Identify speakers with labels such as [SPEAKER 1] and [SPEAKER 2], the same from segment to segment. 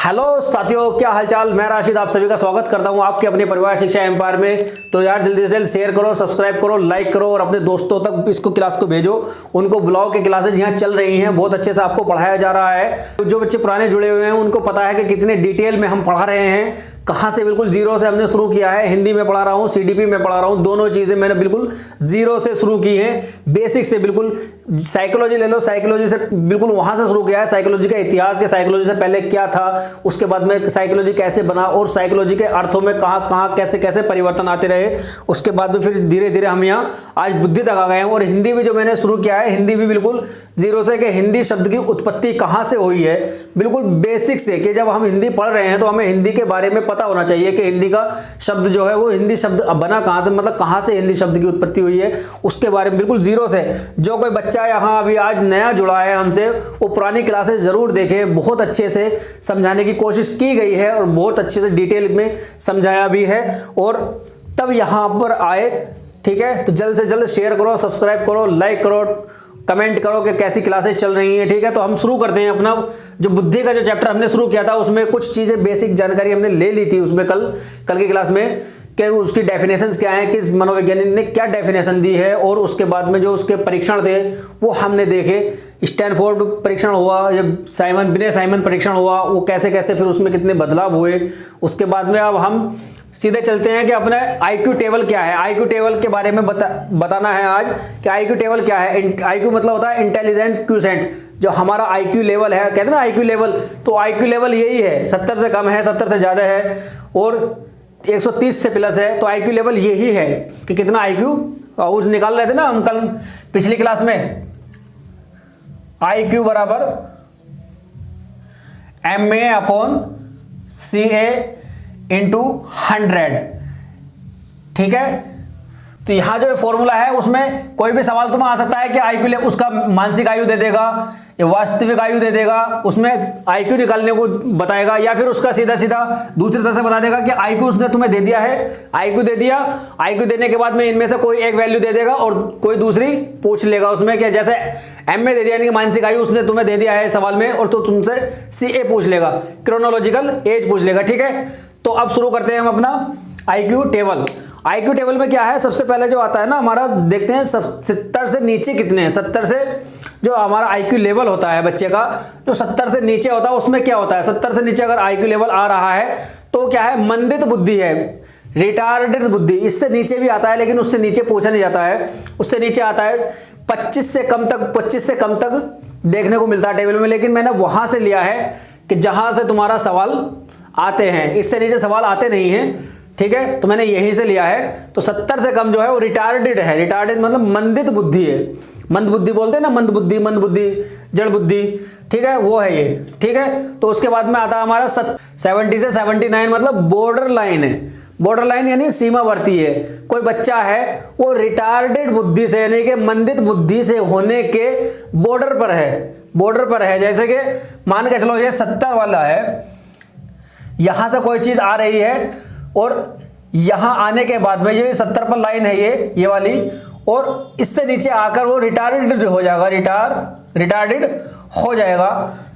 [SPEAKER 1] Hello साथियों, क्या हालचाल। मैं राशिद आप सभी का स्वागत करता हूं आपके अपने परिवार शिक्षा एम्पायर में। तो यार जल्दी से जल्दी शेयर करो, सब्सक्राइब करो, लाइक करो और अपने दोस्तों तक इसको क्लास को भेजो। उनको बुलाओ के क्लासेज यहाँ चल रही हैं, बहुत अच्छे से आपको पढ़ाया जा रहा है। जो बच्चे पुराने जुड़े हुए हैं उनको पता है कि कितने डिटेल में हम पढ़ा रहे हैं, कहाँ से बिल्कुल जीरो से हमने शुरू किया है। हिंदी में पढ़ा रहा हूँ, सीडीपी में पढ़ा रहा हूँ, दोनों चीज़ें मैंने बिल्कुल जीरो से शुरू की हैं, बेसिक से। बिल्कुल साइकोलॉजी ले लो, साइकोलॉजी से बिल्कुल वहाँ से शुरू किया है। साइकोलॉजी का इतिहास के साइकोलॉजी से पहले क्या था, उसके बाद में साइकोलॉजी कैसे बना और साइकोलॉजी के अर्थों में कहाँ कहाँ कैसे कैसे परिवर्तन आते रहे। उसके बाद में फिर धीरे धीरे हम यहाँ आज बुद्धि तक आ गए हैं। और हिंदी भी जो मैंने शुरू किया है, हिंदी भी बिल्कुल जीरो से, कि हिंदी शब्द की उत्पत्ति कहाँ से हुई है, बिल्कुल बेसिक से। कि जब हम हिंदी पढ़ रहे हैं तो हमें हिंदी के बारे में पता होना चाहिए कि हिंदी का शब्द जो है वो हिंदी शब्द बना कहाँ से, मतलब कहाँ से हिंदी शब्द की उत्पत्ति हुई है, उसके बारे में बिल्कुल जीरो से। जो कोई बच्चा यहाँ अभी आज नया जुड़ा है हमसे, वो पुरानी क्लासेस जरूर देखे। बहुत अच्छे से समझाने की कोशिश की गई है और बहुत अच्छे से डिटेल में समझाया भी है, और तब यहाँ पर आए। ठीक है, तो जल्द से जल्द शेयर करो, सब्सक्राइब करो, लाइक करो, कमेंट करो कि कैसी क्लासेस चल रही हैं। ठीक है, तो हम शुरू करते हैं अपना जो बुद्धि का जो चैप्टर हमने शुरू किया था, उसमें कुछ चीज़ें बेसिक जानकारी हमने ले ली थी उसमें कल की क्लास में, कि उसकी डेफिनेशंस क्या है, किस मनोवैज्ञानिक ने क्या डेफिनेशन दी है। और उसके बाद में जो उसके परीक्षण थे वो हमने देखे। स्टैनफोर्ड परीक्षण हुआ, जब बिने साइमन परीक्षण हुआ, वो कैसे कैसे फिर उसमें कितने बदलाव हुए। उसके बाद में अब हम सीधे चलते हैं कि अपने आईक्यू टेबल क्या है। आईक्यू टेबल के बारे में बताना है आज कि आईक्यू टेबल क्या है। आईक्यू मतलब होता है इंटेलिजेंट क्यूसेंट, जो हमारा आईक्यू लेवल है, कहते हैं ना आईक्यू लेवल। तो आईक्यू लेवल यही है, 70 से कम है, 70 से ज़्यादा है और 130 से प्लस है। तो आईक्यू लेवल यही है कि कितना आईक्यू। और निकाल रहे थे ना हम कल पिछली क्लास में, आईक्यू बराबर MA/CA इंटू 100। ठीक है, तो यहां जो फॉर्मूला है उसमें कोई भी सवाल तुम्हें आ सकता है कि आईक्यू उसका मानसिक आयु दे देगा या वास्तविक आयु दे देगा, उसमें आईक्यू निकालने को बताएगा, या फिर उसका सीधा सीधा दूसरी तरह से बता देगा कि आईक्यू उसने तुम्हें दे दिया है, आईक्यू दे दिया। आईक्यू देने के बाद में इनमें से कोई एक वैल्यू दे देगा और कोई दूसरी पूछ लेगा उसमें, कि जैसे MA दे दिया यानी कि मानसिक आयु उसने तुम्हें दे दिया है सवाल में, और तो तुमसे CA पूछ लेगा, क्रोनोलॉजिकल एज पूछ लेगा। ठीक है, तो अब शुरू करते हैं हम अपना आईक्यू टेबल। आईक्यू टेबल में क्या है, सबसे पहले जो आता है ना हमारा, देखते हैं 70 से नीचे कितने हैं। 70 से जो हमारा आईक्यू लेवल होता है बच्चे का, जो 70 से नीचे होता है उसमें क्या होता है, 70 से नीचे अगर आईक्यू लेवल आ रहा है तो क्या है, मंदित बुद्धि है, रिटार्डेड बुद्धि। इससे नीचे भी आता है लेकिन उससे नीचे पूछा नहीं जाता है। उससे नीचे आता है 25 से कम तक देखने को मिलता है टेबल में, लेकिन मैंने वहां से लिया है कि जहां से तुम्हारा सवाल आते हैं, इससे नीचे सवाल आते नहीं हैं। ठीक है, तो मैंने यहीं से लिया है। तो 70 से कम जो है वो रिटार्डेड है। रिटार्डेड मतलब मंदित बुद्धि है। मंद बुद्धि बोलते हैं ना, मंद बुद्धि, जड़ बुद्धि। ठीक है, वो है ये। ठीक है, तो उसके बाद में आता है हमारा 70 से 79 मतलब बॉर्डर लाइन है। बॉर्डर लाइन यानी सीमावर्ती है। कोई बच्चा है वो रिटार्डेड बुद्धि से यानी कि मंदित बुद्धि से होने के बॉर्डर पर है। जैसे कि मान के चलो ये 70 वाला है, यहां से कोई चीज आ रही है और यहां आने के बाद में ये 70 पर लाइन है ये वाली, और इससे नीचे आकर वो रिटार्डेड हो जाएगा, रिटार्डेड हो जाएगा।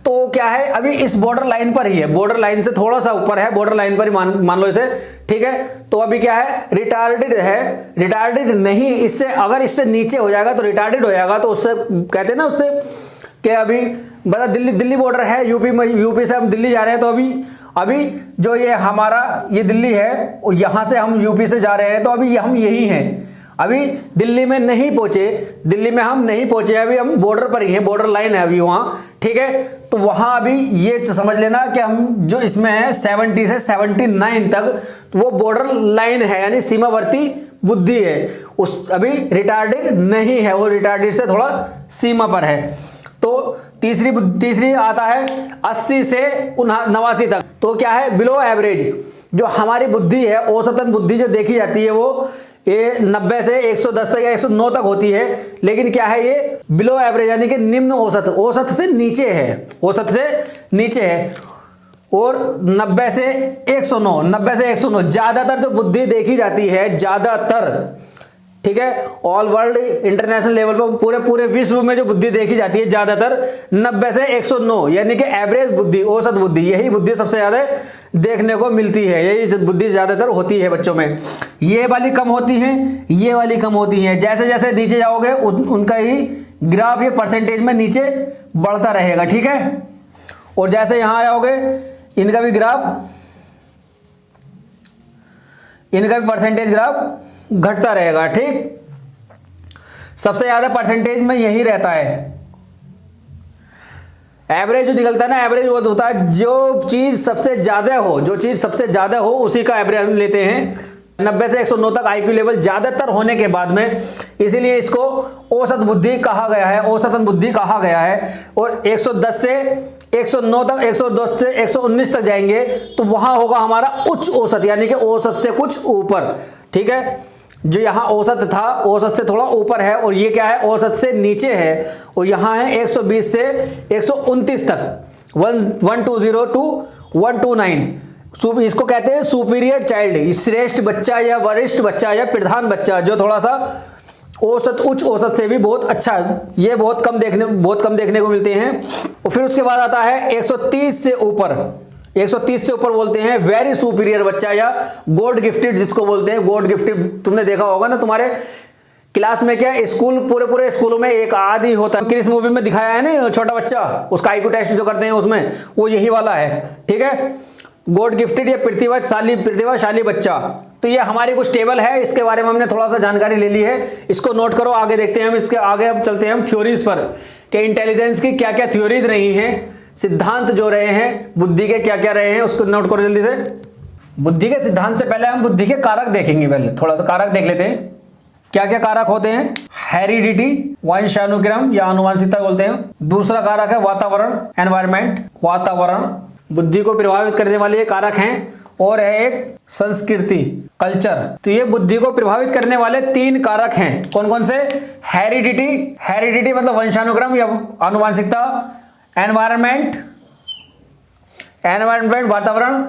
[SPEAKER 1] तो क्या है, अभी इस बॉर्डर लाइन पर ही है, बॉर्डर लाइन से थोड़ा सा ऊपर है, बॉर्डर लाइन पर ही मान लो इसे। ठीक है, तो अभी क्या है, रिटार्डेड है। रिटार्डेड नहीं, इससे अगर इससे नीचे हो जाएगा तो रिटार्डेड हो जाएगा। तो उससे कहते हैं ना, उससे कि अभी बता दिल्ली बॉर्डर है, यूपी से हम दिल्ली जा रहे हैं, तो अभी जो ये हमारा ये दिल्ली है और यहां से हम यूपी से जा रहे हैं, तो अभी हम यही हैं। अभी दिल्ली में नहीं पहुंचे, अभी हम बॉर्डर पर ही हैं, बॉर्डर लाइन है अभी वहां। ठीक है, तो वहां अभी ये समझ लेना कि हम जो इसमें है 70 से 79 तक, तो वो बॉर्डर लाइन है यानी सीमावर्ती बुद्धि है। उस अभी रिटार्डेड नहीं है, वो रिटार्डेड से थोड़ा सीमा पर है। तो तीसरी आता है 80 से 89 तक। तो क्या है, बिलो एवरेज। जो हमारी बुद्धि है, औसतन बुद्धि जो देखी जाती है वो ये 90 से 110 तक या 109 तक होती है, लेकिन क्या है ये बिलो एवरेज यानी कि निम्न औसत से नीचे है। और 90 से 109 ज्यादातर जो बुद्धि देखी जाती है, ज्यादातर ठीक है। ऑल वर्ल्ड इंटरनेशनल लेवल पर पूरे विश्व में जो बुद्धि देखी जाती है ज्यादातर 90 से 109, यानी कि एवरेज बुद्धि, औसत बुद्धि, यही बुद्धि सबसे ज्यादा देखने को मिलती है, यही बुद्धि ज्यादातर होती है बच्चों में। ये वाली कम होती है, ये वाली कम होती है। जैसे जैसे नीचे जाओगे उनका ही ग्राफ ये परसेंटेज में नीचे बढ़ता रहेगा, ठीक है। और जैसे यहां आओगे इनका भी परसेंटेज ग्राफ घटता रहेगा, ठीक। सबसे ज्यादा परसेंटेज में यही रहता है। एवरेज जो निकलता है ना, एवरेज वो होता है जो चीज सबसे ज्यादा हो उसी का एवरेज हम लेते हैं। 90 से 109 तक आईक्यू लेवल ज्यादातर होने के बाद में, इसीलिए इसको औसत बुद्धि कहा गया है, औसतन बुद्धि कहा गया है। और 110 से 109 तक, 110 से 119 तक जाएंगे तो वहां होगा हमारा उच्च औसत, यानी कि औसत से कुछ ऊपर, ठीक है। जो यहाँ औसत था, औसत से थोड़ा ऊपर है, और ये क्या है, औसत से नीचे है। और यहाँ है 120 से 129 तक, 120 टू 129। इसको कहते हैं सुपीरियर चाइल्ड, श्रेष्ठ बच्चा या वरिष्ठ बच्चा या प्रधान बच्चा, जो थोड़ा सा औसत, उच्च औसत से भी बहुत अच्छा है। ये बहुत कम देखने को मिलते हैं। और फिर उसके बाद आता है 130 से ऊपर, 130 से ऊपर बोलते हैं वेरी सुपीरियर बच्चा या गॉड गिफ्टेड, जिसको बोलते हैं गॉड गिफ्टेड। तुमने देखा होगा ना, तुम्हारे क्लास में क्या स्कूल, पूरे स्कूलों में एक आदि होता है। क्रिस मूवी में दिखाया है ना, छोटा बच्चा, उसका आईक्यू टेस्ट जो करते हैं उसमें, वो यही वाला है, ठीक है। गॉड गिफ्टेड या प्रतिभाशाली बच्चा। तो ये हमारी कुछ टेबल है, इसके बारे में हमने थोड़ा सा जानकारी ले ली है, इसको नोट करो। आगे देखते हैं हम, इसके आगे अब चलते हैं हम थ्योरीज पर, कि इंटेलिजेंस की क्या क्या थ्योरीज रही हैं, सिद्धांत जो रहे हैं बुद्धि के, क्या क्या रहे हैं, उसको नोट करो जल्दी से। बुद्धि के सिद्धांत से पहले हम बुद्धि के कारक देखेंगे। पहले थोड़ा सा कारक देख लेते हैं, क्या क्या कारक होते हैं। हेरिडिटी, वंशानुक्रम या आनुवंशिकता बोलते हैं। दूसरा कारक है वातावरण, एनवायरमेंट, वातावरण बुद्धि को प्रभावित करने वाले कारक हैं। और है एक संस्कृति, कल्चर। तो ये बुद्धि को प्रभावित करने वाले 3 कारक हैं। कौन कौन से? हेरिडिटी मतलब वंशानुक्रम या आनुवंशिकता, एनवायरमेंट वातावरण,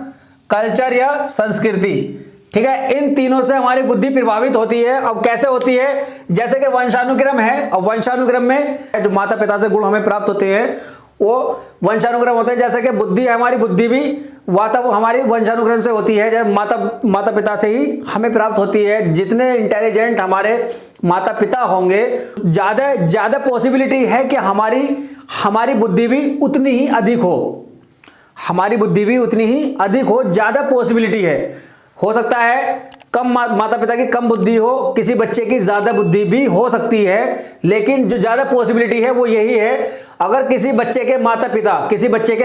[SPEAKER 1] कल्चर या संस्कृति, ठीक है। इन तीनों से हमारी बुद्धि प्रभावित होती है। अब कैसे होती है? जैसे कि वंशानुक्रम है, अब वंशानुक्रम में जो माता पिता से गुण हमें प्राप्त होते हैं वो वंशानुक्रम होते हैं। जैसे कि बुद्धि, हमारी बुद्धि भी हमारी वंशानुक्रम से होती है, जब माता पिता से ही हमें प्राप्त होती है। जितने इंटेलिजेंट हमारे माता पिता होंगे, ज्यादा पॉसिबिलिटी है कि हमारी बुद्धि भी उतनी ही अधिक हो, ज्यादा पॉसिबिलिटी है। हो सकता है कम माता पिता की कम बुद्धि हो, किसी बच्चे की ज्यादा बुद्धि भी हो सकती है, लेकिन जो ज्यादा पॉसिबिलिटी है वो यही है, अगर किसी बच्चे के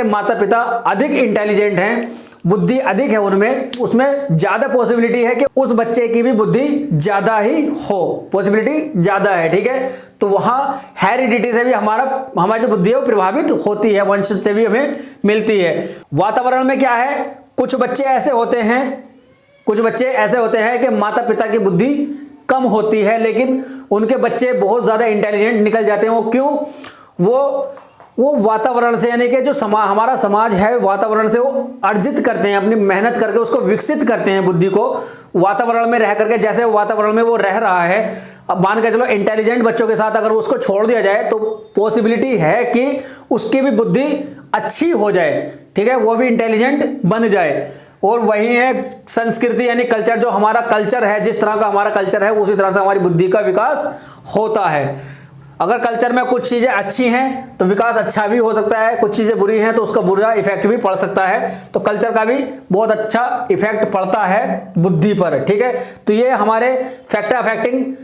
[SPEAKER 1] माता पिता अधिक इंटेलिजेंट हैं, बुद्धि अधिक है उनमें, उसमें ज्यादा पॉसिबिलिटी है कि उस बच्चे की भी बुद्धि ज्यादा ही हो, पॉसिबिलिटी ज्यादा है, ठीक है। तो वहां हेरिडिटी से भी हमारी जो बुद्धि है वो प्रभावित होती है, वंश से भी हमें मिलती है। वातावरण में क्या है, कुछ बच्चे ऐसे होते हैं कि माता पिता की बुद्धि कम होती है, लेकिन उनके बच्चे बहुत ज्यादा इंटेलिजेंट निकल जाते हैं। वो क्यों? वो वातावरण से, यानी कि जो हमारा समाज है, वातावरण से वो अर्जित करते हैं, अपनी मेहनत करके उसको विकसित करते हैं बुद्धि को, वातावरण में रह करके। जैसे वातावरण में वो रह रहा है, अब मान के चलो इंटेलिजेंट बच्चों के साथ अगर उसको छोड़ दिया जाए तो पॉसिबिलिटी है कि उसकी भी बुद्धि अच्छी हो जाए, ठीक है, वो भी इंटेलिजेंट बन जाए। और वही है संस्कृति यानी कल्चर, जो हमारा कल्चर है, जिस तरह का हमारा कल्चर है उसी तरह से हमारी बुद्धि का विकास होता है। अगर कल्चर में कुछ चीजें अच्छी हैं तो विकास अच्छा भी हो सकता है, कुछ चीजें बुरी हैं तो उसका बुरा इफेक्ट भी पड़ सकता है। तो कल्चर का भी बहुत अच्छा इफेक्ट पड़ता है बुद्धि पर, ठीक है। तो ये हमारे फैक्टर अफेक्टिंग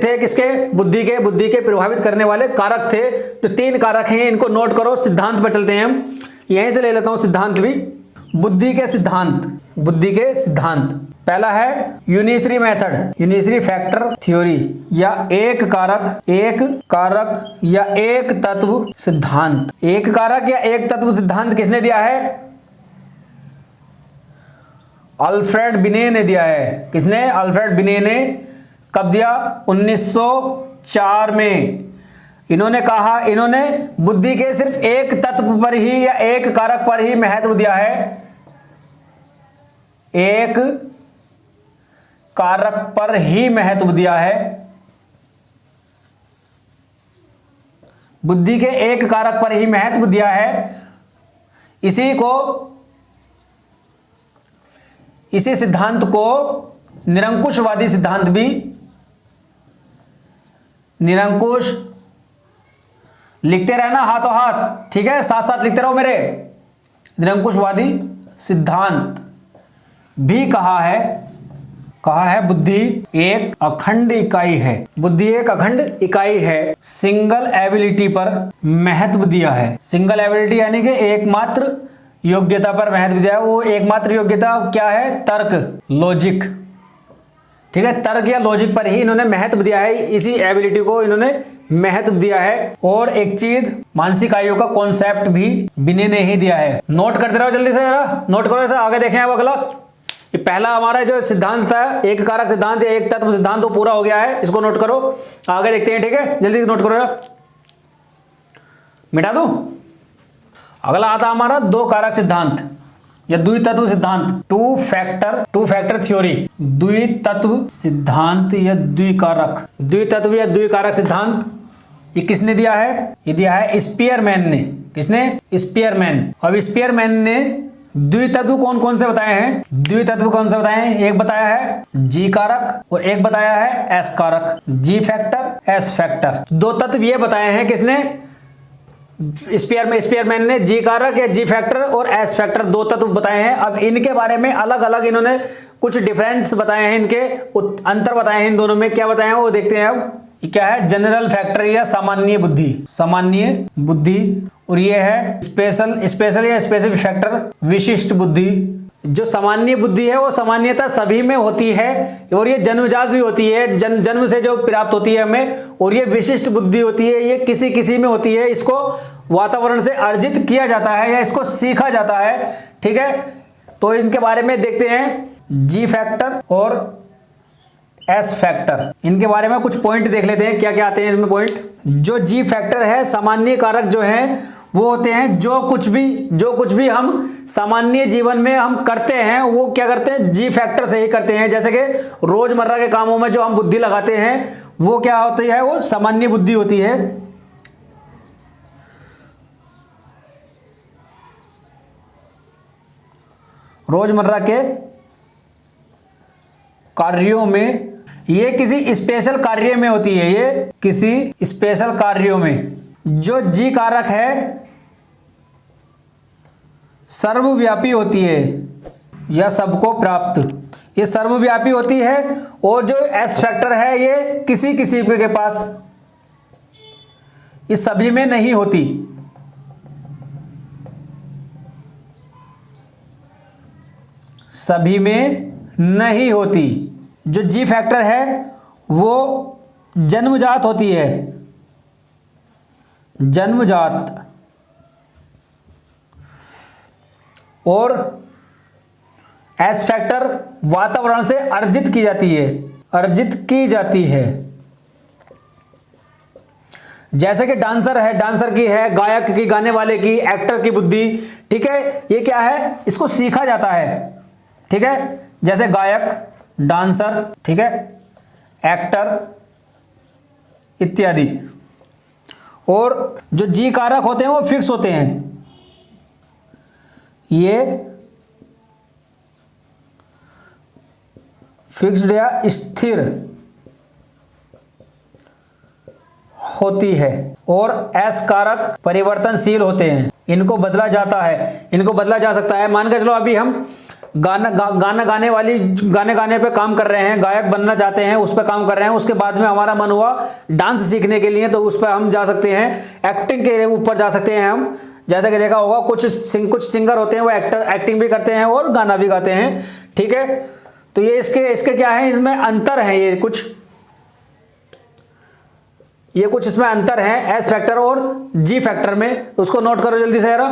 [SPEAKER 1] थे किसके? बुद्धि के प्रभावित करने वाले कारक थे। जो 3 कारक हैं इनको नोट करो। सिद्धांत पर चलते हैं हम, यहीं से ले लेता हूं सिद्धांत भी। बुद्धि के सिद्धांत पहला है यूनिसरी मेथड, यूनिसरी फैक्टर थ्योरी या एक कारक या एक तत्व सिद्धांत। एक कारक या एक तत्व सिद्धांत किसने दिया है? अल्फ्रेड बिने ने दिया है। किसने? अल्फ्रेड बिने ने। कब दिया? 1904 में। इन्होंने बुद्धि के सिर्फ एक तत्व पर ही या एक कारक पर ही महत्व दिया है। एक कारक पर ही महत्व दिया है, बुद्धि के एक कारक पर ही महत्व दिया है, इसी सिद्धांत को निरंकुशवादी सिद्धांत भी, निरंकुश लिखते रहना हाथों हाथ, ठीक है, साथ साथ लिखते रहो मेरे, निरंकुशवादी सिद्धांत भी कहा है बुद्धि एक अखंड इकाई है, बुद्धि एक अखंड इकाई है, सिंगल एबिलिटी पर महत्व दिया है। सिंगल एबिलिटी यानी कि एकमात्र योग्यता पर महत्व दिया है। वो एकमात्र योग्यता क्या है? तर्क, लॉजिक, ठीक है, तर्क या लॉजिक पर ही इन्होंने महत्व दिया है, इसी एबिलिटी को इन्होंने महत्व दिया है। और एक चीज, मानसिक आयु का कॉन्सेप्ट भी विनय ने ही दिया है। नोट करते रहो जल्दी से, जरा नोट करो, ऐसा आगे देखें। अब अगला, ये पहला हमारा जो सिद्धांत था, एक कारक सिद्धांत या एक तत्व सिद्धांत, वो पूरा हो गया है, इसको नोट करो। आगे देखते हैं, ठीक है, जल्दी से नोट करो जरा, मिटा दूं। अगला आता हमारा दो कारक सिद्धांत या द्वितत्व सिद्धांत, टू फैक्टर थ्योरी, द्वितत्व सिद्धांत या द्वितत्व या द्विकारक सिद्धांत। ये किसने दिया है? ये दिया है स्पीयरमैन ने। किसने? स्पीयरमैन। अब स्पीयरमैन ने द्वितत्व कौन कौन से बताए हैं? द्वितत्व कौन से बताए हैं? एक बताया है जी कारक और एक बताया है एस कारक, जी फैक्टर एस फैक्टर। दो तत्व ये बताए हैं किसने? स्पीयरमैन ने जी कारक या जी फैक्टर और एस फैक्टर दो तत्व बताए हैं। अब इनके बारे में अलग अलग इन्होंने कुछ डिफरेंस बताए हैं, इनके अंतर बताए हैं इन दोनों में। क्या बताए हैं वो देखते हैं। अब ये क्या है? जनरल फैक्टर या सामान्य बुद्धि, और ये है स्पेशल या स्पेसिफिक फैक्टर, विशिष्ट बुद्धि। जो सामान्य बुद्धि है वो सामान्यतः सभी में होती है और ये जन्मजात भी होती है, जन्म से जो प्राप्त होती है हमें। और ये विशिष्ट बुद्धि होती है, ये किसी किसी में होती है, इसको वातावरण से अर्जित किया जाता है या इसको सीखा जाता है, ठीक है। तो इनके बारे में देखते हैं, जी फैक्टर और एस फैक्टर, इनके बारे में कुछ पॉइंट देख लेते हैं, क्या क्या आते हैं इसमें पॉइंट। जो जी फैक्टर है, सामान्य कारक जो हैं वो होते हैं जो कुछ भी हम सामान्य जीवन में हम करते हैं वो क्या करते हैं? जी फैक्टर से ही करते हैं। जैसे कि रोजमर्रा के कामों में जो हम बुद्धि लगाते हैं वो क्या होती है? वो सामान्य बुद्धि होती है। रोजमर्रा के कार्यों में, ये किसी स्पेशल कार्य में होती है, ये किसी स्पेशल कार्यों में। जो जी कारक है सर्वव्यापी होती है या सबको प्राप्त, ये सर्वव्यापी होती है। और जो एस फैक्टर है ये किसी किसी के पास, ये सभी में नहीं होती। सभी में नहीं होती। जो जी फैक्टर है वो जन्मजात होती है, जन्मजात। और एस फैक्टर वातावरण से अर्जित की जाती है, जैसे कि डांसर है, डांसर की है, गायक की, गाने वाले की, एक्टर की बुद्धि, ठीक है। ये क्या है? इसको सीखा जाता है, ठीक है। जैसे गायक, डांसर, ठीक है, एक्टर इत्यादि। और जो जी कारक होते हैं वो फिक्स होते हैं, ये फिक्स्ड या स्थिर होती है। और एस कारक परिवर्तनशील होते हैं, इनको बदला जाता है, इनको बदला जा सकता है। मान के चलो अभी हम गाना गाने पे काम कर रहे हैं, गायक बनना चाहते हैं, उस पर काम कर रहे हैं। उसके बाद में हमारा मन हुआ डांस सीखने के लिए, तो उस पर हम जा सकते हैं, एक्टिंग के ऊपर जा सकते हैं हम। जैसा कि देखा होगा कुछ सिंगर होते हैं वो एक्टिंग भी करते हैं और गाना भी गाते हैं, ठीक है। तो ये इसके क्या है? इसमें अंतर है, ये कुछ इसमें अंतर है एस फैक्टर और जी फैक्टर में। उसको नोट करो जल्दी से जरा।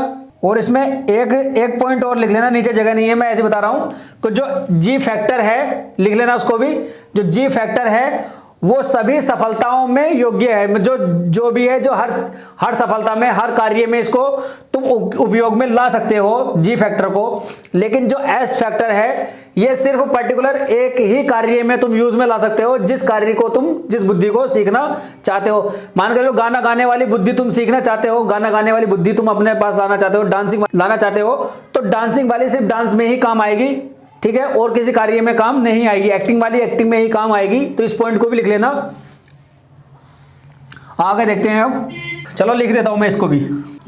[SPEAKER 1] और इसमें एक पॉइंट और लिख लेना, नीचे जगह नहीं है, मैं ऐसे बता रहा हूं। तो जो जी फैक्टर है लिख लेना उसको भी। जो जी फैक्टर है वो सभी सफलताओं में योग्य है। जो भी है, जो हर सफलता में, हर कार्य में इसको तुम उपयोग में ला सकते हो जी फैक्टर को। लेकिन जो एस फैक्टर है ये सिर्फ पर्टिकुलर एक ही कार्य में तुम यूज में ला सकते हो, जिस कार्य को तुम, जिस बुद्धि को सीखना चाहते हो। मान कर लो गाना गाने वाली बुद्धि तुम सीखना चाहते हो, गाना गाने वाली बुद्धि तुम अपने पास लाना चाहते हो, डांसिंग लाना चाहते हो, तो डांसिंग वाली सिर्फ डांस में ही काम आएगी, ठीक है, और किसी कार्य में काम नहीं आएगी। एक्टिंग वाली एक्टिंग में ही काम आएगी। तो इस पॉइंट को भी लिख लेना। आगे देखते हैं अब। चलो लिख देता हूं मैं, इसको भी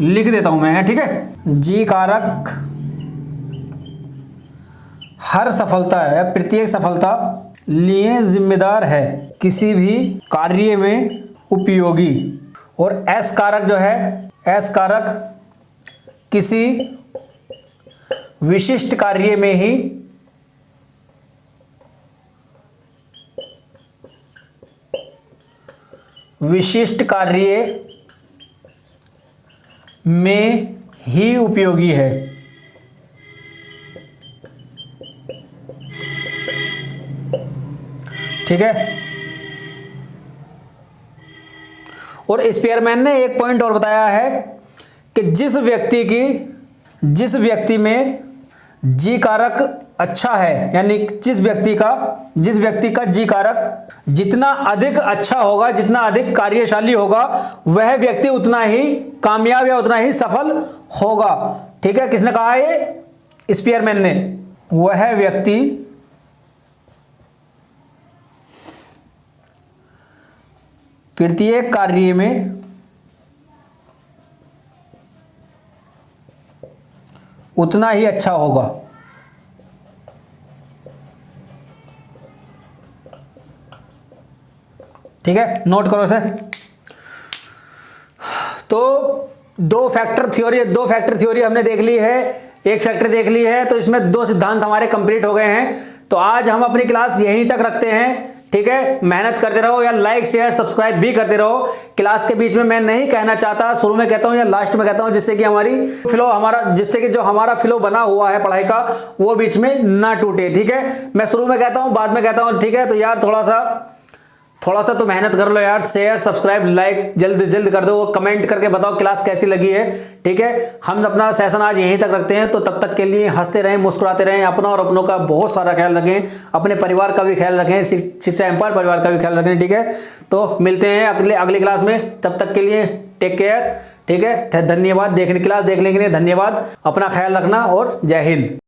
[SPEAKER 1] लिख देता हूं मैं, ठीक है। जी कारक हर सफलता है, प्रत्येक सफलता लिए जिम्मेदार है, किसी भी कार्य में उपयोगी। और एस कारक जो है, एस कारक किसी विशिष्ट कार्य में ही उपयोगी है। ठीक है। और स्पीयरमैन ने एक पॉइंट और बताया है कि जिस व्यक्ति में जी कारक अच्छा है, यानी जिस व्यक्ति का जी कारक जितना अधिक अच्छा होगा, जितना अधिक कार्यशाली होगा, वह व्यक्ति उतना ही कामयाब या उतना ही सफल होगा। ठीक है, किसने कहा ये? स्पीयरमैन ने। वह व्यक्ति प्रत्येक कार्य में उतना ही अच्छा होगा। ठीक है, नोट करो इसे। तो दो फैक्टर थ्योरी हमने देख ली है, एक फैक्टर देख ली है, तो इसमें दो सिद्धांत हमारे कंप्लीट हो गए हैं। तो आज हम अपनी क्लास यहीं तक रखते हैं। ठीक है, मेहनत करते रहो, या लाइक शेयर सब्सक्राइब भी करते रहो। क्लास के बीच में मैं नहीं कहना चाहता, शुरू में कहता हूं या लास्ट में कहता हूं, जिससे कि जिससे कि जो हमारा फ्लो बना हुआ है पढ़ाई का, वो बीच में ना टूटे। ठीक है, मैं शुरू में कहता हूं, बाद में कहता हूं। ठीक है, तो यार थोड़ा सा तो मेहनत कर लो यार। शेयर सब्सक्राइब लाइक जल्द कर दो, और कमेंट करके बताओ क्लास कैसी लगी है। ठीक है, हम अपना सेशन आज यहीं तक रखते हैं। तो तब तक के लिए हंसते रहें, मुस्कुराते रहें, अपना और अपनों का बहुत सारा ख्याल रखें, अपने परिवार का भी ख्याल रखें, शिक्षा एम्पायर परिवार का भी ख्याल रखें। ठीक है, तो मिलते हैं अगली क्लास में। तब तक के लिए टेक केयर। ठीक है, धन्यवाद। क्लास देखने के लिए धन्यवाद। अपना ख्याल रखना और जय हिंद।